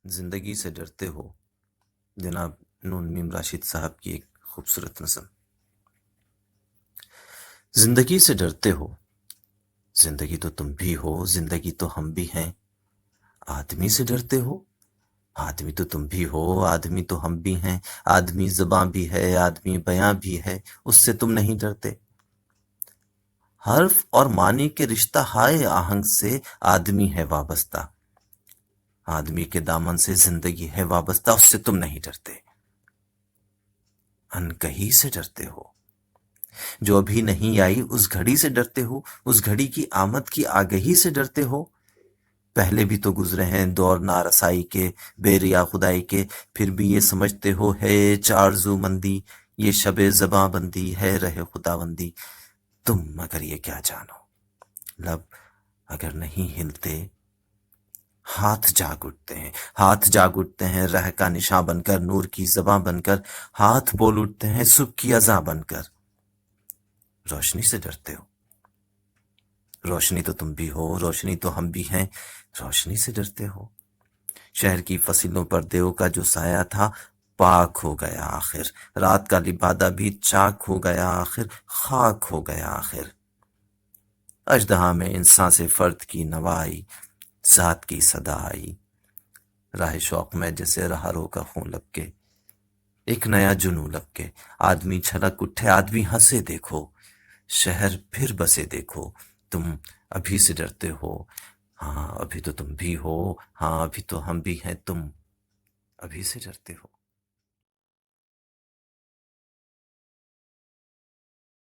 زندگی سے ڈرتے ہو، جناب نون میم راشد صاحب کی ایک خوبصورت نظم۔ زندگی سے ڈرتے ہو، زندگی تو تم بھی ہو، زندگی تو ہم بھی ہیں۔ آدمی سے ڈرتے ہو، آدمی تو تم بھی ہو، آدمی تو ہم بھی ہیں۔ آدمی زباں بھی ہے، آدمی بیاں بھی ہے، اس سے تم نہیں ڈرتے۔ حرف اور معنی کے رشتہ ہائے آہنگ سے آدمی ہے وابستہ، آدمی کے دامن سے زندگی ہے وابستہ، اس سے تم نہیں ڈرتے۔ انکہی سے ڈرتے ہو، جو ابھی نہیں آئی اس گھڑی سے ڈرتے ہو، اس گھڑی کی آمد کی آگہی سے ڈرتے ہو۔ پہلے بھی تو گزرے ہیں دور نارسائی کے، بے ریا خدائی کے، پھر بھی یہ سمجھتے ہو ہے چارزو مندی، یہ شب زباں بندی ہے رہ خدا بندی۔ تم مگر یہ کیا جانو، لب اگر نہیں ہلتے ہاتھ جاگ اٹھتے ہیں، ہاتھ جاگ اٹھتے ہیں رہ کا نشاں بن کر، نور کی زباں بن کر، ہاتھ بول اٹھتے ہیں صبح کی اذاں بن کر۔ روشنی سے ڈرتے ہو، روشنی تو تم بھی ہو، روشنی تو ہم بھی ہیں۔ روشنی سے ڈرتے ہو، شہر کی فصلوں پر دیو کا جو سایہ تھا پاک ہو گیا آخر، رات کا لبادہ بھی چاک ہو گیا آخر، خاک ہو گیا آخر۔ اژدہا میں انسان سے فرد کی نوا آئی، ذات کی صدا آئی، راہ شوق میں جیسے رہارو کا خون لب کے، ایک نیا جنوں لب کے۔ آدمی چھلک اٹھے، آدمی ہنسے دیکھو، شہر پھر بسے دیکھو۔ تم ابھی سے ڈرتے ہو، ہاں ابھی تو تم بھی ہو، ہاں ابھی تو ہم بھی ہیں، تم ابھی سے ڈرتے ہو۔